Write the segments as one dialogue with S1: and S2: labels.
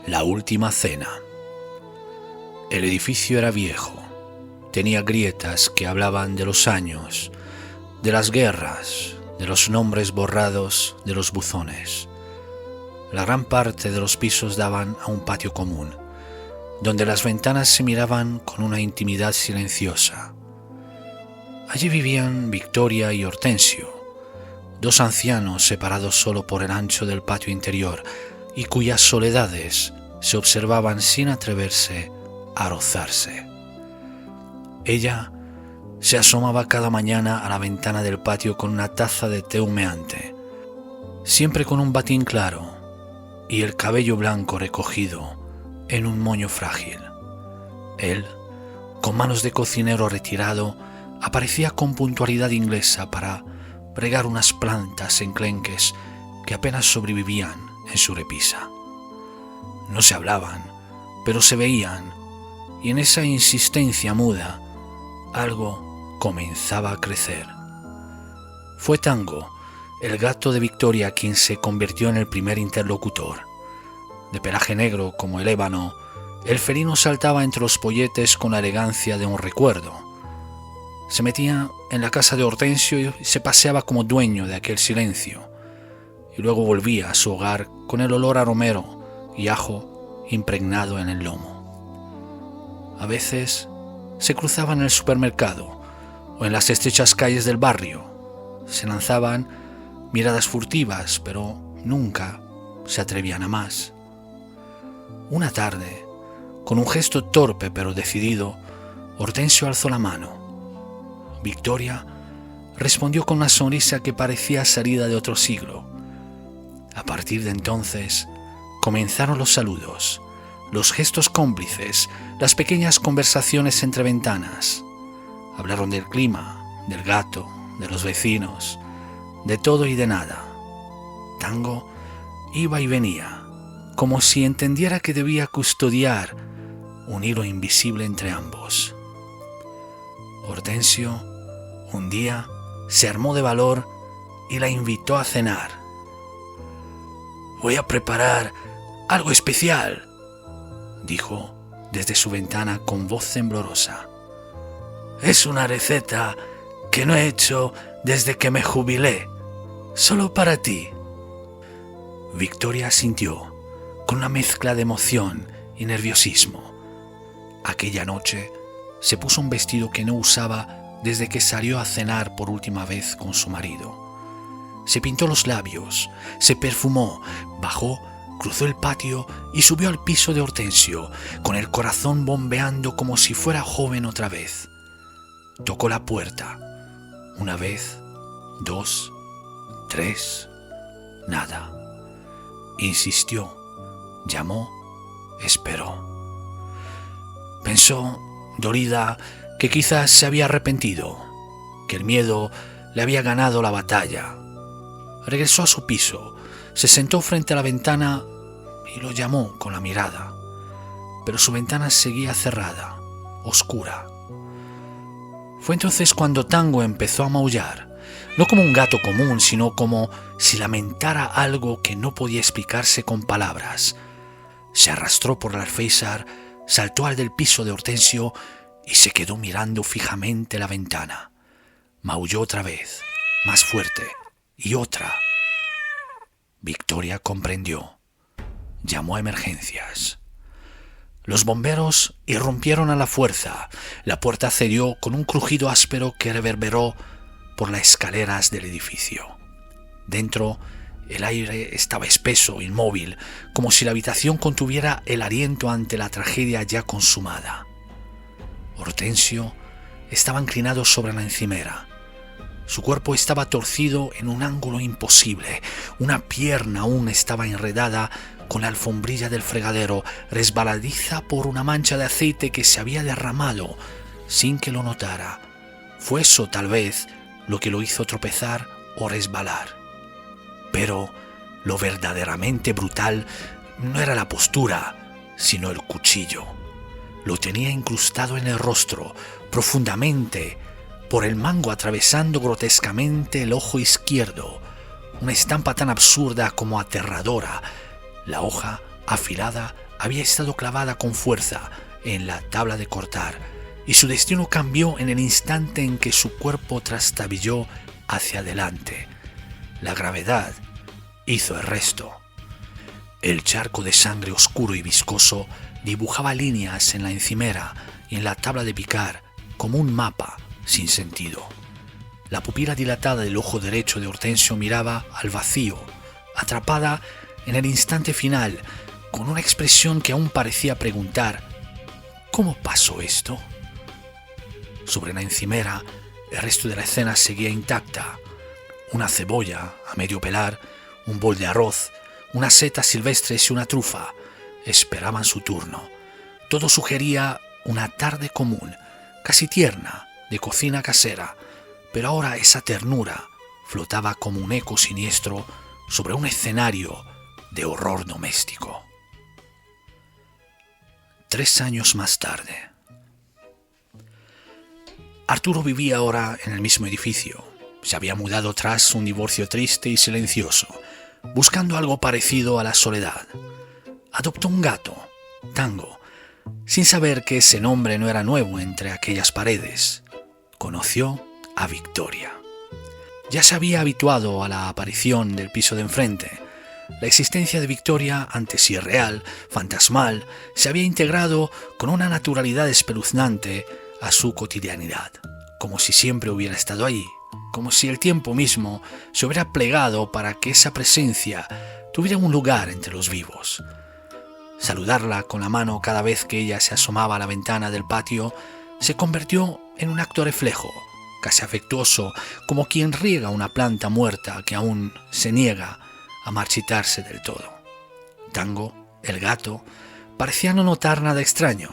S1: La última cena. El edificio era viejo. Tenía grietas que hablaban de los años, de las guerras, de los nombres borrados de los buzones. La gran parte de los pisos daban a un patio común, donde las ventanas se miraban con una intimidad silenciosa. Allí vivían Victoria y Hortensio, dos ancianos separados solo por el ancho del patio interior y cuyas soledades se observaban sin atreverse a rozarse. Ella se asomaba cada mañana a la ventana del patio con una taza de té humeante, siempre con un batín claro y el cabello blanco recogido en un moño frágil. Él, con manos de cocinero retirado, aparecía con puntualidad inglesa para regar unas plantas enclenques que apenas sobrevivían en su repisa. No se hablaban, pero se veían, y en esa insistencia muda algo comenzaba a crecer. Fue Tango, el gato de Victoria, quien se convirtió en el primer interlocutor. De pelaje negro como el ébano, el felino saltaba entre los polletes con la elegancia de un recuerdo. Se metía en la casa de Hortensio y se paseaba como dueño de aquel silencio, y luego volvía a su hogar con el olor a romero y ajo impregnado en el lomo. A veces se cruzaban en el supermercado o en las estrechas calles del barrio. Se lanzaban miradas furtivas, pero nunca se atrevían a más. Una tarde, con un gesto torpe pero decidido, Hortensio alzó la mano. Victoria respondió con una sonrisa que parecía salida de otro siglo. A partir de entonces comenzaron los saludos, los gestos cómplices, las pequeñas conversaciones entre ventanas. Hablaron del clima, del gato, de los vecinos, de todo y de nada. Tango iba y venía, como si entendiera que debía custodiar un hilo invisible entre ambos. Hortensio un día se armó de valor y la invitó a cenar. «Voy a preparar algo especial», dijo desde su ventana con voz temblorosa. «Es una receta que no he hecho desde que me jubilé, solo para ti». Victoria asintió con una mezcla de emoción y nerviosismo. Aquella noche se puso un vestido que no usaba desde que salió a cenar por última vez con su marido. Se pintó los labios, se perfumó, bajó, cruzó el patio y subió al piso de Hortensio, con el corazón bombeando como si fuera joven otra vez. Tocó la puerta. Una vez, dos, tres, nada. Insistió, llamó, esperó. Pensó, dolida, que quizás se había arrepentido, que el miedo le había ganado la batalla. Regresó a su piso, se sentó frente a la ventana y lo llamó con la mirada, pero su ventana seguía cerrada, oscura. Fue entonces cuando Tango empezó a maullar, no como un gato común, sino como si lamentara algo que no podía explicarse con palabras. Se arrastró por el alféizar, saltó al del piso de Hortensio y se quedó mirando fijamente la ventana. Maulló otra vez, más fuerte, y otra. Victoria comprendió. Llamó a emergencias. Los bomberos irrumpieron a la fuerza. La puerta cedió con un crujido áspero que reverberó por las escaleras del edificio. Dentro, el aire estaba espeso, inmóvil, como si la habitación contuviera el aliento ante la tragedia ya consumada. Hortensio estaba inclinado sobre la encimera. Su cuerpo estaba torcido en un ángulo imposible. Una pierna aún estaba enredada con la alfombrilla del fregadero, resbaladiza por una mancha de aceite que se había derramado sin que lo notara. Fue eso, tal vez, lo que lo hizo tropezar o resbalar. Pero lo verdaderamente brutal no era la postura, sino el cuchillo. Lo tenía incrustado en el rostro, profundamente, por el mango atravesando grotescamente el ojo izquierdo, una estampa tan absurda como aterradora. La hoja afilada había estado clavada con fuerza en la tabla de cortar, y su destino cambió en el instante en que su cuerpo trastabilló hacia adelante. La gravedad hizo el resto. El charco de sangre oscuro y viscoso dibujaba líneas en la encimera y en la tabla de picar como un mapa sin sentido. La pupila dilatada del ojo derecho de Hortensio miraba al vacío, atrapada en el instante final, con una expresión que aún parecía preguntar: ¿cómo pasó esto? Sobre la encimera, el resto de la escena seguía intacta. Una cebolla a medio pelar, un bol de arroz, unas setas silvestres y una trufa esperaban su turno. Todo sugería una tarde común, casi tierna, de cocina casera, pero ahora esa ternura flotaba como un eco siniestro sobre un escenario de horror doméstico. 3 años más tarde. Arturo vivía ahora en el mismo edificio. Se había mudado tras un divorcio triste y silencioso, buscando algo parecido a la soledad. Adoptó un gato, Tango, sin saber que ese nombre no era nuevo entre aquellas paredes. Conoció a Victoria. Ya se había habituado a la aparición del piso de enfrente. La existencia de Victoria, antes irreal, fantasmal, se había integrado con una naturalidad espeluznante a su cotidianidad, como si siempre hubiera estado allí, como si el tiempo mismo se hubiera plegado para que esa presencia tuviera un lugar entre los vivos. Saludarla con la mano cada vez que ella se asomaba a la ventana del patio se convirtió en un acto reflejo, casi afectuoso, como quien riega una planta muerta que aún se niega a marchitarse del todo. Tango, el gato, parecía no notar nada extraño.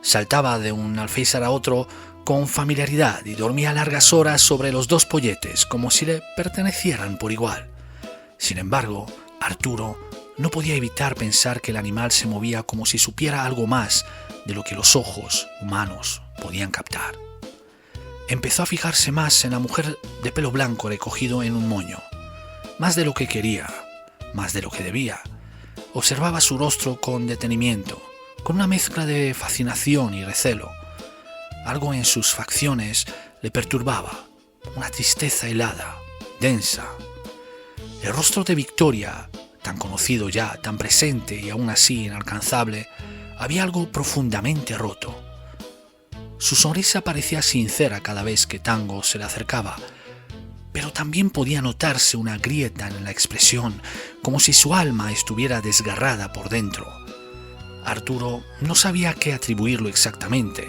S1: Saltaba de un alféizar a otro con familiaridad y dormía largas horas sobre los 2 polletes, como si le pertenecieran por igual. Sin embargo, Arturo no podía evitar pensar que el animal se movía como si supiera algo más de lo que los ojos humanos podían captar. Empezó a fijarse más en la mujer de pelo blanco recogido en un moño. Más de lo que quería, más de lo que debía. Observaba su rostro con detenimiento, con una mezcla de fascinación y recelo. Algo en sus facciones le perturbaba, una tristeza helada, densa. El rostro de Victoria, tan conocido ya, tan presente y aún así inalcanzable, había algo profundamente roto. Su sonrisa parecía sincera cada vez que Tango se le acercaba, pero también podía notarse una grieta en la expresión, como si su alma estuviera desgarrada por dentro. Arturo no sabía qué atribuirlo exactamente.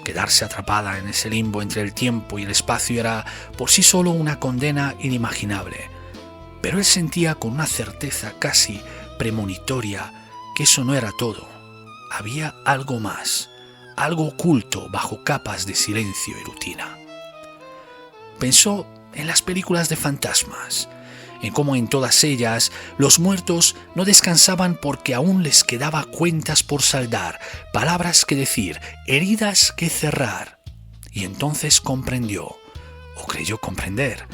S1: Quedarse atrapada en ese limbo entre el tiempo y el espacio era por sí solo una condena inimaginable, pero él sentía con una certeza casi premonitoria que eso no era todo. Había algo más, algo oculto bajo capas de silencio y rutina. Pensó en las películas de fantasmas, en cómo en todas ellas los muertos no descansaban porque aún les quedaba cuentas por saldar, palabras que decir, heridas que cerrar. Y entonces comprendió, o creyó comprender.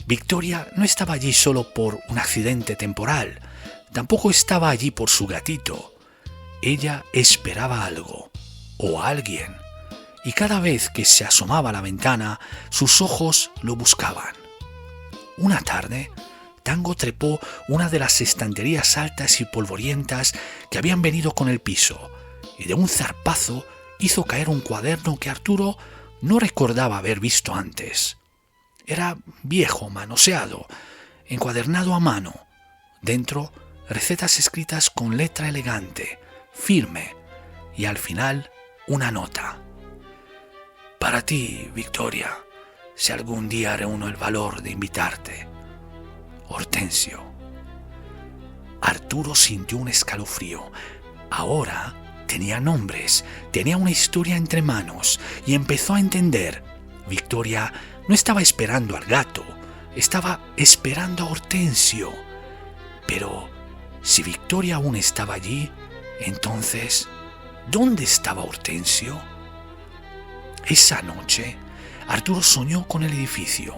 S1: Victoria no estaba allí solo por un accidente temporal, tampoco estaba allí por su gatito. Ella esperaba algo, o a alguien, y cada vez que se asomaba a la ventana, sus ojos lo buscaban. Una tarde, Tango trepó una de las estanterías altas y polvorientas que habían venido con el piso, y de un zarpazo hizo caer un cuaderno que Arturo no recordaba haber visto antes. Era viejo, manoseado, encuadernado a mano. Dentro, recetas escritas con letra elegante, firme, y al final una nota. Para ti, Victoria, si algún día reúno el valor de invitarte. Hortensio. Arturo sintió un escalofrío. Ahora tenía nombres, tenía una historia entre manos y empezó a entender. Victoria no estaba esperando al gato, estaba esperando a Hortensio. Pero si Victoria aún estaba allí, entonces, ¿dónde estaba Hortensio? Esa noche, Arturo soñó con el edificio.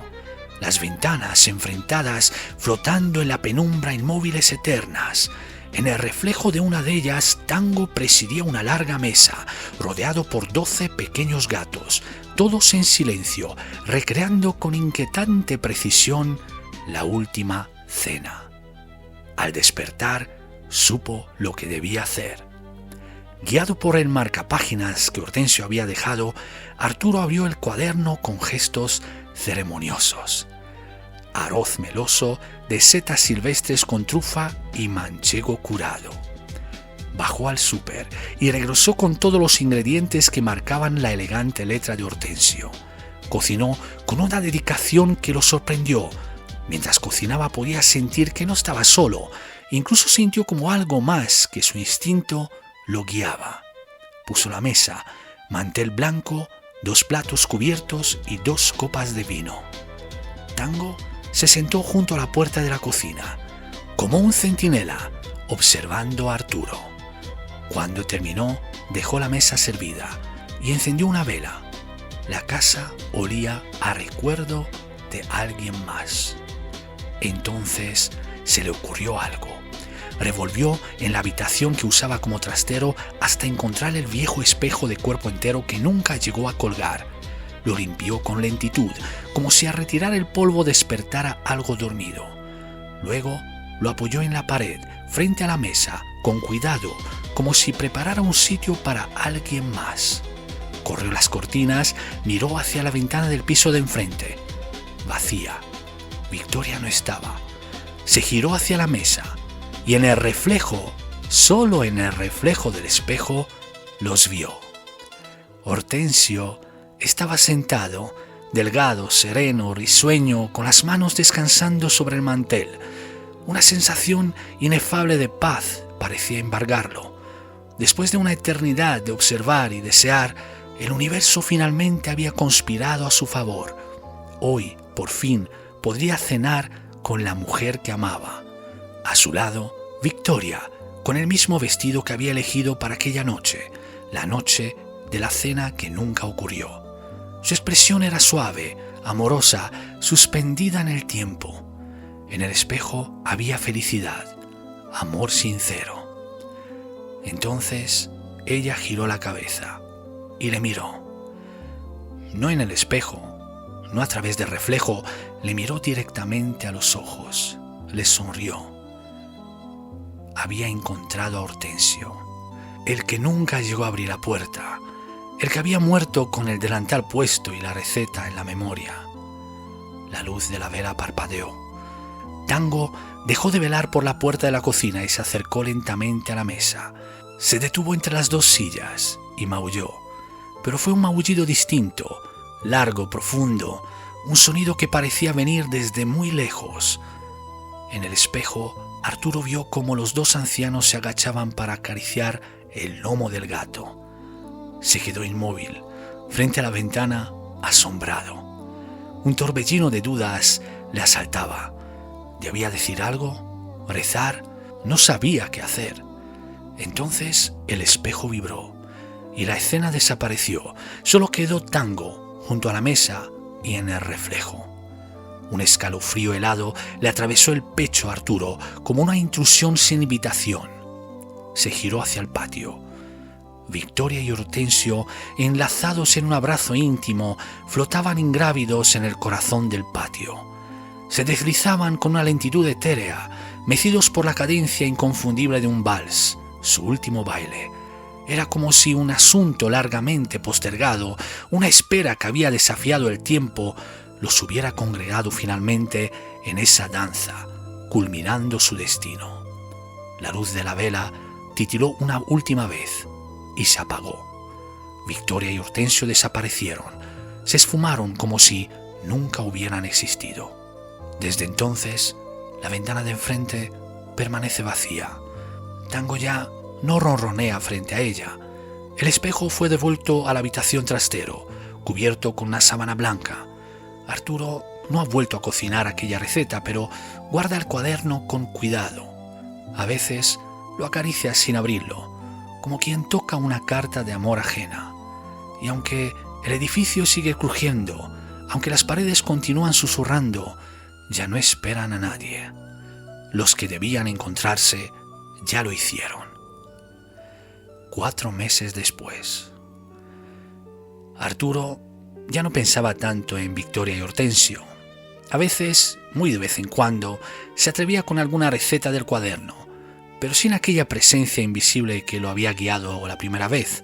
S1: Las ventanas enfrentadas flotando en la penumbra inmóviles eternas, En el reflejo de una de ellas, Tango presidía una larga mesa, rodeado por 12 pequeños gatos, todos en silencio, recreando con inquietante precisión la última cena. Al despertar, supo lo que debía hacer. Guiado por el marcapáginas que Hortensio había dejado, Arturo abrió el cuaderno con gestos ceremoniosos. Arroz meloso de setas silvestres con trufa y manchego curado. Bajó al súper y regresó con todos los ingredientes que marcaban la elegante letra de Hortensio. Cocinó con una dedicación que lo sorprendió. Mientras cocinaba podía sentir que no estaba solo. Incluso sintió como algo más que su instinto lo guiaba. Puso la mesa, mantel blanco, 2 platos cubiertos y 2 copas de vino. Tango se sentó junto a la puerta de la cocina, como un centinela, observando a Arturo. Cuando terminó, dejó la mesa servida y encendió una vela. La casa olía a recuerdo de alguien más. Entonces se le ocurrió algo. Revolvió en la habitación que usaba como trastero hasta encontrar el viejo espejo de cuerpo entero que nunca llegó a colgar. Lo limpió con lentitud, como si al retirar el polvo despertara algo dormido. Luego lo apoyó en la pared, frente a la mesa, con cuidado, como si preparara un sitio para alguien más. Corrió las cortinas, miró hacia la ventana del piso de enfrente. Vacía. Victoria no estaba. Se giró hacia la mesa y en el reflejo, solo en el reflejo del espejo, los vio. Hortensio estaba sentado, delgado, sereno, risueño, con las manos descansando sobre el mantel. Una sensación inefable de paz parecía embargarlo. Después de una eternidad de observar y desear, el universo finalmente había conspirado a su favor. Hoy, por fin, podría cenar con la mujer que amaba. A su lado, Victoria, con el mismo vestido que había elegido para aquella noche, la noche de la cena que nunca ocurrió. Su expresión era suave, amorosa, suspendida en el tiempo. En el espejo había felicidad, amor sincero. Entonces ella giró la cabeza y le miró. No en el espejo, no a través del reflejo, le miró directamente a los ojos. Le sonrió. Había encontrado a Hortensio, el que nunca llegó a abrir la puerta, el que había muerto con el delantal puesto y la receta en la memoria. La luz de la vela parpadeó. Tango dejó de velar por la puerta de la cocina y se acercó lentamente a la mesa. Se detuvo entre las 2 sillas y maulló, pero fue un maullido distinto, largo, profundo, un sonido que parecía venir desde muy lejos. En el espejo, Arturo vio cómo los 2 ancianos se agachaban para acariciar el lomo del gato. Se quedó inmóvil, frente a la ventana, asombrado. Un torbellino de dudas le asaltaba. ¿Debía decir algo? ¿Rezar? No sabía qué hacer. Entonces el espejo vibró y la escena desapareció. Solo quedó Tango junto a la mesa y en el reflejo. Un escalofrío helado le atravesó el pecho a Arturo como una intrusión sin invitación. Se giró hacia el patio. Victoria y Hortensio, enlazados en un abrazo íntimo, flotaban ingrávidos en el corazón del patio. Se deslizaban con una lentitud etérea, mecidos por la cadencia inconfundible de un vals, su último baile. Era como si un asunto largamente postergado, una espera que había desafiado el tiempo, los hubiera congregado finalmente en esa danza, culminando su destino. La luz de la vela titiló una última vez y se apagó. Victoria y Hortensio desaparecieron, se esfumaron como si nunca hubieran existido. Desde entonces, la ventana de enfrente permanece vacía. Tango ya no ronronea frente a ella. El espejo fue devuelto a la habitación trastero, cubierto con una sábana blanca. Arturo no ha vuelto a cocinar aquella receta, pero guarda el cuaderno con cuidado. A veces lo acaricia sin abrirlo, como quien toca una carta de amor ajena. Y aunque el edificio sigue crujiendo, aunque las paredes continúan susurrando, ya no esperan a nadie. Los que debían encontrarse ya lo hicieron. 4 meses después. Arturo ya no pensaba tanto en Victoria y Hortensio. A veces, muy de vez en cuando, se atrevía con alguna receta del cuaderno, pero sin aquella presencia invisible que lo había guiado la primera vez.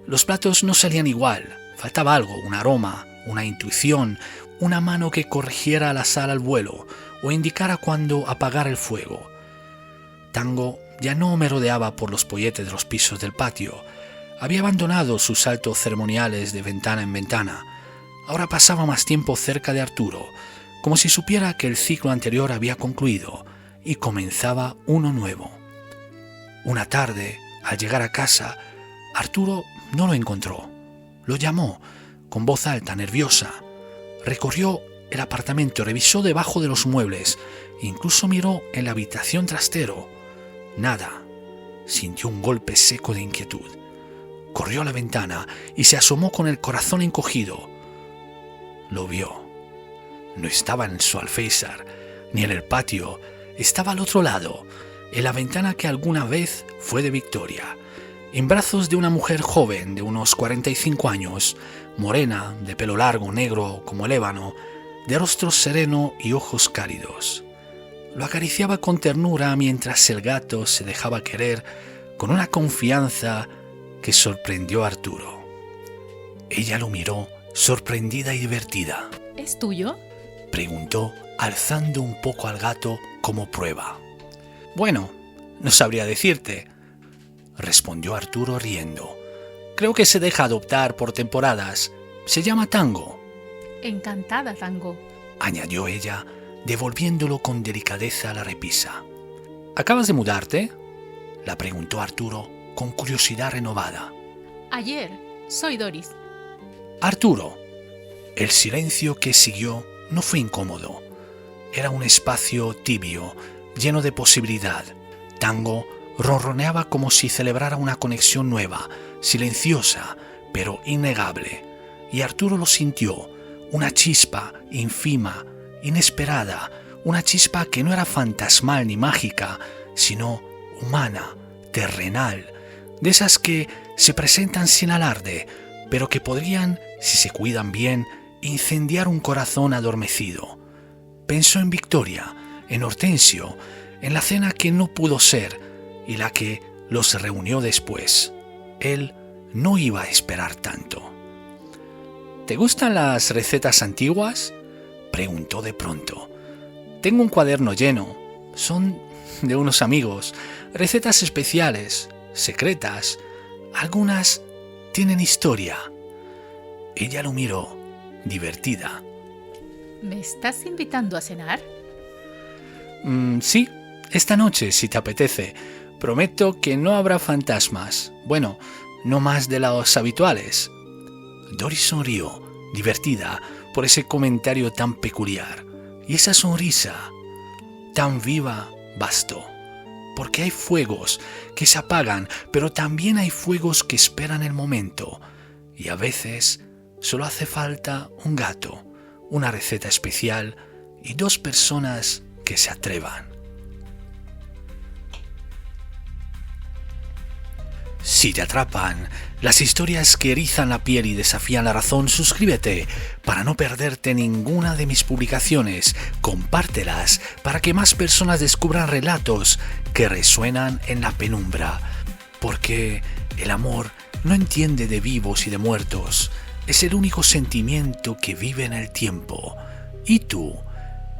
S1: Los platos no salían igual, faltaba algo, un aroma, una intuición, una mano que corrigiera la sal al vuelo o indicara cuándo apagar el fuego. Tango ya no merodeaba por los polletes de los pisos del patio. Había abandonado sus saltos ceremoniales de ventana en ventana. Ahora pasaba más tiempo cerca de Arturo, como si supiera que el ciclo anterior había concluido y comenzaba uno nuevo. Una tarde, al llegar a casa, Arturo no lo encontró. Lo llamó, con voz alta, nerviosa. Recorrió el apartamento, revisó debajo de los muebles, incluso miró en la habitación trastero. Nada. Sintió un golpe seco de inquietud. Corrió a la ventana y se asomó con el corazón encogido. Lo vio. No estaba en su alféizar, ni en el patio. Estaba al otro lado, en la ventana que alguna vez fue de Victoria, en brazos de una mujer joven de unos 45 años, morena, de pelo largo, negro como el ébano, de rostro sereno y ojos cálidos. Lo acariciaba con ternura mientras el gato se dejaba querer con una confianza que sorprendió a Arturo. Ella lo miró, sorprendida y divertida.
S2: ¿Es tuyo?,
S1: preguntó, alzando un poco al gato como prueba. Bueno, no sabría decirte, respondió Arturo riendo. Creo que se deja adoptar por temporadas. Se llama Tango.
S2: Encantada, Tango,
S1: añadió ella, devolviéndolo con delicadeza a la repisa. ¿Acabas de mudarte?, la preguntó Arturo con curiosidad renovada.
S2: Ayer. Soy Doris.
S1: Arturo. El silencio que siguió no fue incómodo. Era un espacio tibio, lleno de posibilidad. Tango ronroneaba como si celebrara una conexión nueva, silenciosa, pero innegable. Y Arturo lo sintió, una chispa ínfima, inesperada, una chispa que no era fantasmal ni mágica, sino humana, terrenal, de esas que se presentan sin alarde, pero que podrían, si se cuidan bien, incendiar un corazón adormecido. Pensó en Victoria, en Hortensio, en la cena que no pudo ser y la que los reunió después. Él no iba a esperar tanto. ¿Te gustan las recetas antiguas?, preguntó de pronto. Tengo un cuaderno lleno. Son de unos amigos. Recetas especiales, secretas. Algunas tienen historia. Ella lo miró, divertida.
S2: ¿Me estás invitando a cenar?
S1: Sí, esta noche, si te apetece. Prometo que no habrá fantasmas. Bueno, no más de los habituales. Doris sonrió, divertida por ese comentario tan peculiar. Y esa sonrisa, tan viva, bastó. Porque hay fuegos que se apagan, pero también hay fuegos que esperan el momento. Y a veces solo hace falta un gato, una receta especial y 2 personas que se atrevan. Si te atrapan las historias que erizan la piel y desafían la razón, suscríbete para no perderte ninguna de mis publicaciones. Compártelas para que más personas descubran relatos que resuenan en la penumbra. Porque el amor no entiende de vivos y de muertos. Es el único sentimiento que vive en el tiempo. ¿Y tú?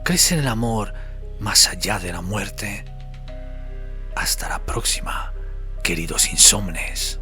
S1: ¿Crees en el amor más allá de la muerte? Hasta la próxima, queridos insomnes.